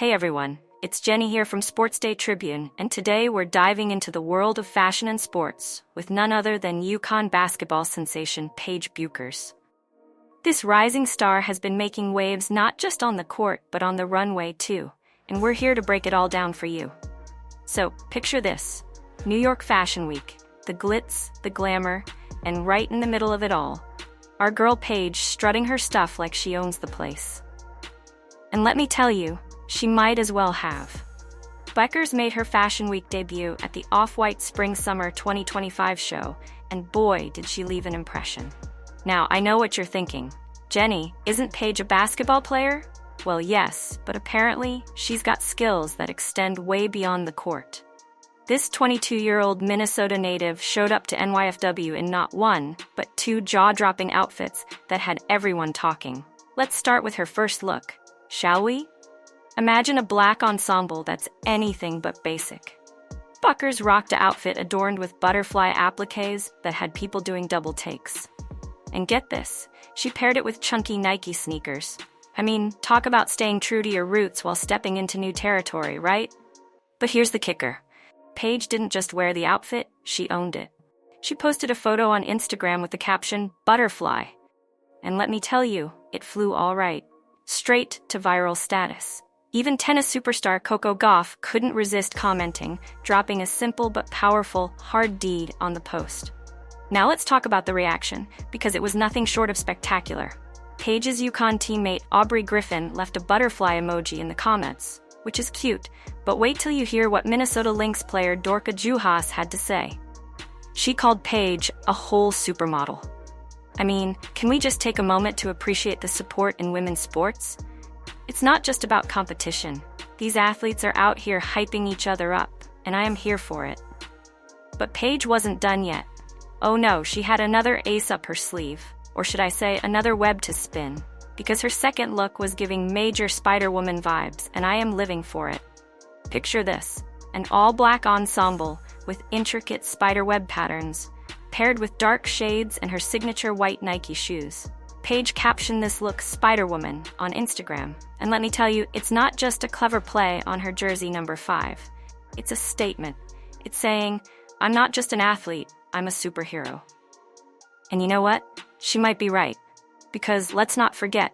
Hey everyone, it's Jenny here from Sports Day Tribune, and today we're diving into the world of fashion and sports with none other than UConn basketball sensation Paige Bueckers. This rising star has been making waves not just on the court but on the runway too, and we're here to break it all down for you. So, picture this: New York Fashion Week, the glitz, the glamour, and right in the middle of it all, our girl Paige strutting her stuff like she owns the place. And let me tell you, she might as well have. Bueckers made her Fashion Week debut at the Off-White Spring-Summer 2025 show, and boy, did she leave an impression. Now, I know what you're thinking. Jenny, isn't Paige a basketball player? Well, yes, but apparently, she's got skills that extend way beyond the court. This 22-year-old Minnesota native showed up to NYFW in not one, but two jaw-dropping outfits that had everyone talking. Let's start with her first look, shall we? Imagine a black ensemble that's anything but basic. Bueckers rocked an outfit adorned with butterfly appliques that had people doing double takes. And get this, she paired it with chunky Nike sneakers. I mean, talk about staying true to your roots while stepping into new territory, right? But here's the kicker. Paige didn't just wear the outfit, she owned it. She posted a photo on Instagram with the caption, "Butterfly." And let me tell you, it flew all right. Straight to viral status. Even tennis superstar Coco Gauff couldn't resist commenting, dropping a simple but powerful hard deed on the post. Now let's talk about the reaction, because it was nothing short of spectacular. Paige's UConn teammate Aubrey Griffin left a butterfly emoji in the comments, which is cute, but wait till you hear what Minnesota Lynx player Dorka Juhas had to say. She called Paige a whole supermodel. I mean, can we just take a moment to appreciate the support in women's sports? It's not just about competition. These athletes are out here hyping each other up, and I am here for it. But Paige wasn't done yet. Oh no, she had another ace up her sleeve, or should I say another web to spin, because her second look was giving major Spider-Woman vibes, and I am living for it. Picture this, an all-black ensemble with intricate spiderweb patterns, paired with dark shades and her signature white Nike shoes. Paige captioned this look Spider-Woman on Instagram, and let me tell you, it's not just a clever play on her jersey number 5. It's a statement. It's saying, I'm not just an athlete, I'm a superhero. And you know what? She might be right. Because let's not forget,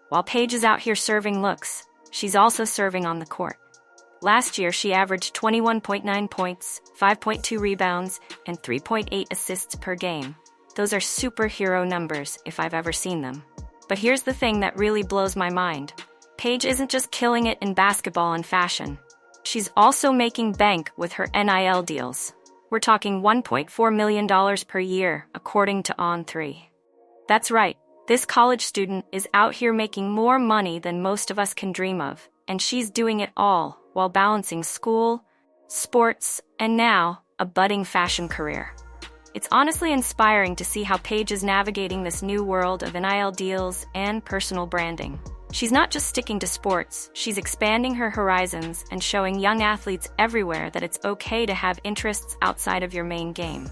while Paige is out here serving looks, she's also serving on the court. Last year, she averaged 21.9 points, 5.2 rebounds, and 3.8 assists per game. Those are superhero numbers if I've ever seen them. But here's the thing that really blows my mind. Paige isn't just killing it in basketball and fashion. She's also making bank with her NIL deals. We're talking $1.4 million per year, according to On3. That's right, this college student is out here making more money than most of us can dream of, and she's doing it all while balancing school, sports, and now, a budding fashion career. It's honestly inspiring to see how Paige is navigating this new world of NIL deals and personal branding. She's not just sticking to sports, she's expanding her horizons and showing young athletes everywhere that it's okay to have interests outside of your main game.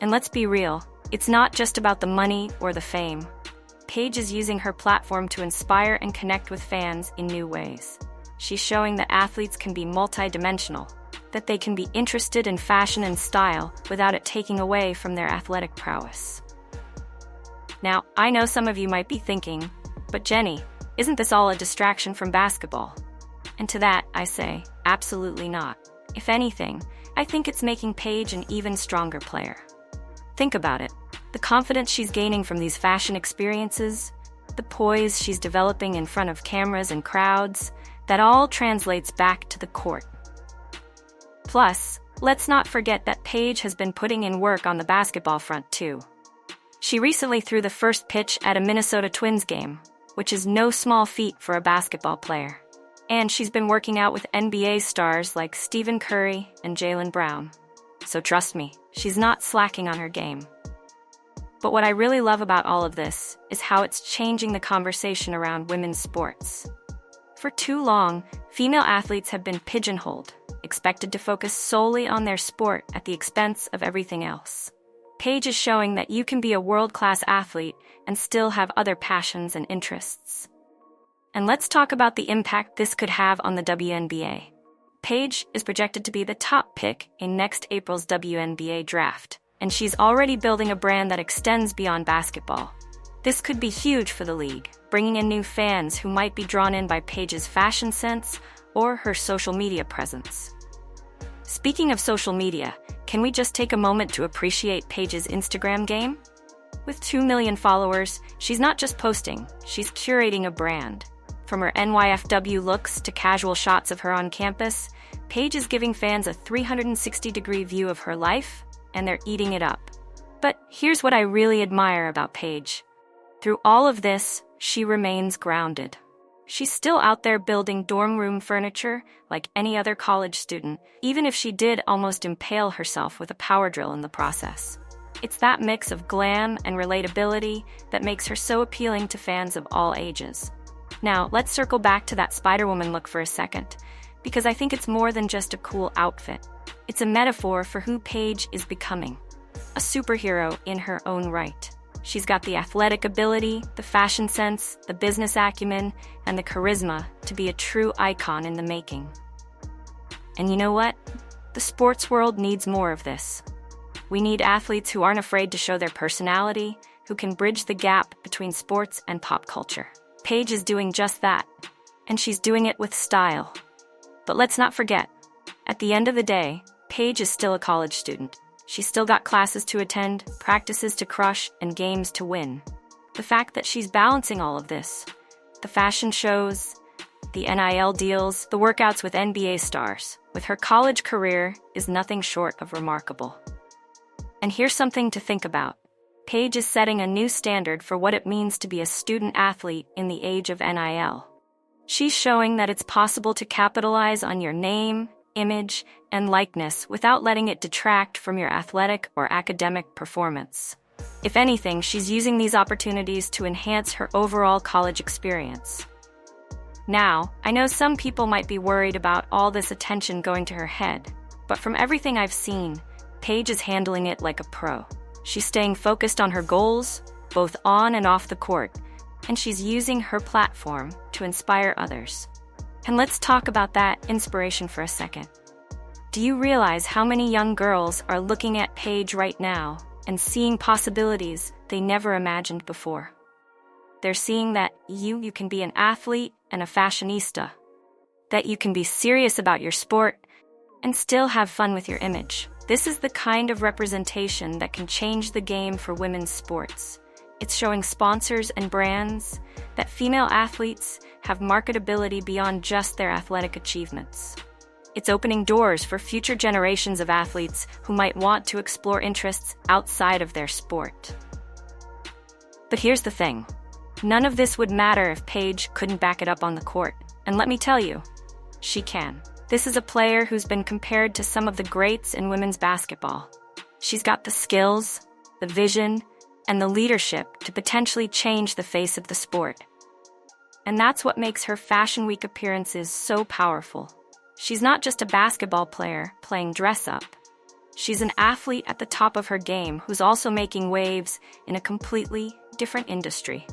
And let's be real, it's not just about the money or the fame. Paige is using her platform to inspire and connect with fans in new ways. She's showing that athletes can be multidimensional, that they can be interested in fashion and style without it taking away from their athletic prowess. Now, I know some of you might be thinking, but Jenny, isn't this all a distraction from basketball? And to that, I say, absolutely not. If anything, I think it's making Paige an even stronger player. Think about it. The confidence she's gaining from these fashion experiences, the poise she's developing in front of cameras and crowds, that all translates back to the court. Plus, let's not forget that Paige has been putting in work on the basketball front too. She recently threw the first pitch at a Minnesota Twins game, which is no small feat for a basketball player. And she's been working out with NBA stars like Stephen Curry and Jaylen Brown. So trust me, she's not slacking on her game. But what I really love about all of this is how it's changing the conversation around women's sports. For too long, female athletes have been pigeonholed, expected to focus solely on their sport at the expense of everything else. Paige is showing that you can be a world-class athlete and still have other passions and interests. And let's talk about the impact this could have on the WNBA. Paige is projected to be the top pick in next April's WNBA draft, and she's already building a brand that extends beyond basketball. This could be huge for the league, bringing in new fans who might be drawn in by Paige's fashion sense or her social media presence. Speaking of social media, can we just take a moment to appreciate Paige's Instagram game? With 2 million followers, she's not just posting, she's curating a brand. From her NYFW looks to casual shots of her on campus, Paige is giving fans a 360-degree view of her life, and they're eating it up. But here's what I really admire about Paige. Through all of this, she remains grounded. She's still out there building dorm room furniture like any other college student, even if she did almost impale herself with a power drill in the process. It's that mix of glam and relatability that makes her so appealing to fans of all ages. Now, let's circle back to that Spider-Woman look for a second, because I think it's more than just a cool outfit. It's a metaphor for who Paige is becoming. A superhero in her own right. She's got the athletic ability, the fashion sense, the business acumen, and the charisma to be a true icon in the making. And you know what? The sports world needs more of this. We need athletes who aren't afraid to show their personality, who can bridge the gap between sports and pop culture. Paige is doing just that, and she's doing it with style. But let's not forget, at the end of the day, Paige is still a college student. She's still got classes to attend, practices to crush, and games to win. The fact that she's balancing all of this, the fashion shows, the NIL deals, the workouts with NBA stars, with her college career is nothing short of remarkable. And here's something to think about. Paige is setting a new standard for what it means to be a student athlete in the age of NIL. She's showing that it's possible to capitalize on your name, image, and likeness without letting it detract from your athletic or academic performance. If anything, she's using these opportunities to enhance her overall college experience. Now, I know some people might be worried about all this attention going to her head, but from everything I've seen, Paige is handling it like a pro. She's staying focused on her goals, both on and off the court, and she's using her platform to inspire others. And let's talk about that inspiration for a second. Do you realize how many young girls are looking at Paige right now and seeing possibilities they never imagined before? They're seeing that you can be an athlete and a fashionista, that you can be serious about your sport and still have fun with your image. This is the kind of representation that can change the game for women's sports. It's showing sponsors and brands that female athletes have marketability beyond just their athletic achievements. It's opening doors for future generations of athletes who might want to explore interests outside of their sport. But here's the thing. None of this would matter if Paige couldn't back it up on the court. And let me tell you, she can. This is a player who's been compared to some of the greats in women's basketball. She's got the skills, the vision, and the leadership to potentially change the face of the sport. And that's what makes her Fashion Week appearances so powerful. She's not just a basketball player playing dress-up. She's an athlete at the top of her game who's also making waves in a completely different industry.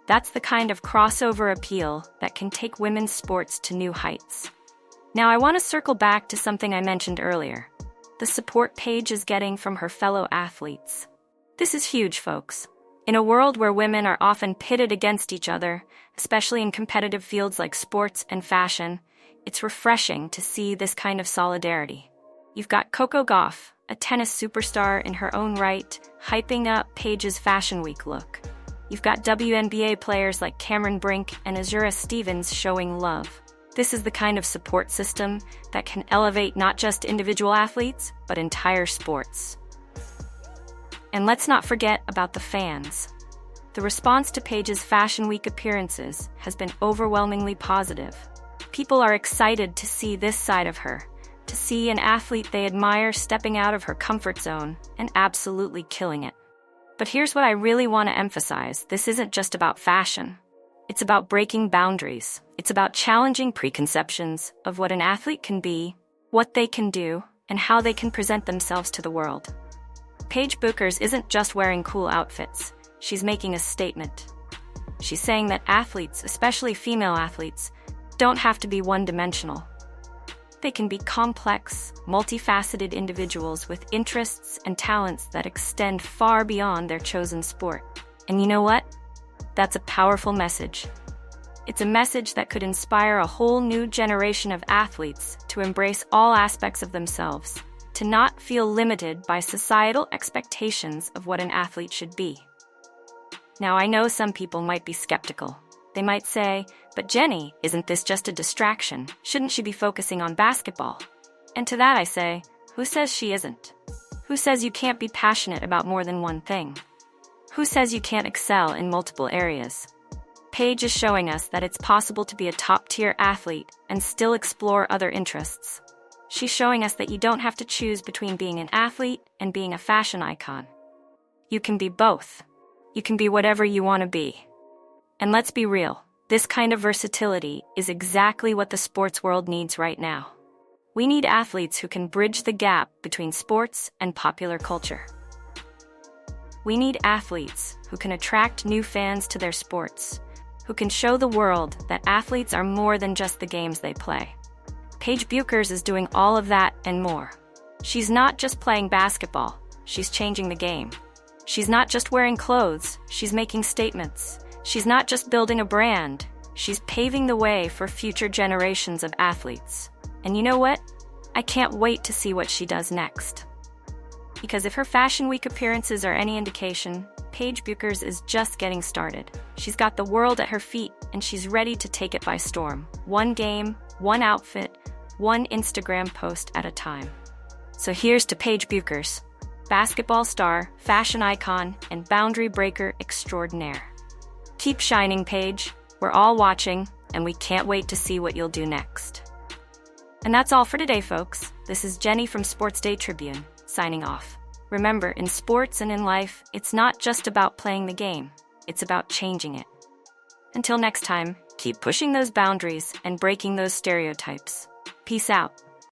That's the kind of crossover appeal that can take women's sports to new heights. Now, I want to circle back to something I mentioned earlier, the support Paige is getting from her fellow athletes. This is huge, folks. In a world where women are often pitted against each other, especially in competitive fields like sports and fashion, it's refreshing to see this kind of solidarity. You've got Coco Gauff, a tennis superstar in her own right, hyping up Paige's Fashion Week look. You've got WNBA players like Cameron Brink and Azura Stevens showing love. This is the kind of support system that can elevate not just individual athletes, but entire sports. And let's not forget about the fans. The response to Paige's Fashion Week appearances has been overwhelmingly positive. People are excited to see this side of her, to see an athlete they admire stepping out of her comfort zone and absolutely killing it. But here's what I really want to emphasize. This isn't just about fashion. It's about breaking boundaries. It's about challenging preconceptions of what an athlete can be, what they can do, and how they can present themselves to the world. Paige Bueckers isn't just wearing cool outfits. She's making a statement. she's saying that athletes, especially female athletes, don't have to be one-dimensional. They can be complex, multifaceted individuals with interests and talents that extend far beyond their chosen sport. And you know what? That's a powerful message. It's a message that could inspire a whole new generation of athletes to embrace all aspects of themselves, to not feel limited by societal expectations of what an athlete should be. Now, I know some people might be skeptical. They might say, "But Jenny, isn't this just a distraction? Shouldn't she be focusing on basketball?" And to that I say, who says she isn't? Who says you can't be passionate about more than one thing? Who says you can't excel in multiple areas? Paige is showing us that it's possible to be a top-tier athlete and still explore other interests. She's showing us that you don't have to choose between being an athlete and being a fashion icon. You can be both. You can be whatever you want to be. And let's be real, this kind of versatility is exactly what the sports world needs right now. We need athletes who can bridge the gap between sports and popular culture. We need athletes who can attract new fans to their sports, who can show the world that athletes are more than just the games they play. Paige Bueckers is doing all of that and more. She's not just playing basketball, she's changing the game. She's not just wearing clothes, she's making statements. She's not just building a brand, she's paving the way for future generations of athletes. And you know what? I can't wait to see what she does next. Because if her Fashion Week appearances are any indication, Paige Bueckers is just getting started. She's got the world at her feet, and she's ready to take it by storm. One game, one outfit, one Instagram post at a time. So here's to Paige Bueckers, basketball star, fashion icon, and boundary breaker extraordinaire. Keep shining, Paige. We're all watching, and we can't wait to see what you'll do next. And that's all for today, folks. This is Jenny from Sports Day Tribune, signing off. Remember, in sports and in life, it's not just about playing the game. It's about changing it. Until next time, keep pushing those boundaries and breaking those stereotypes. Peace out.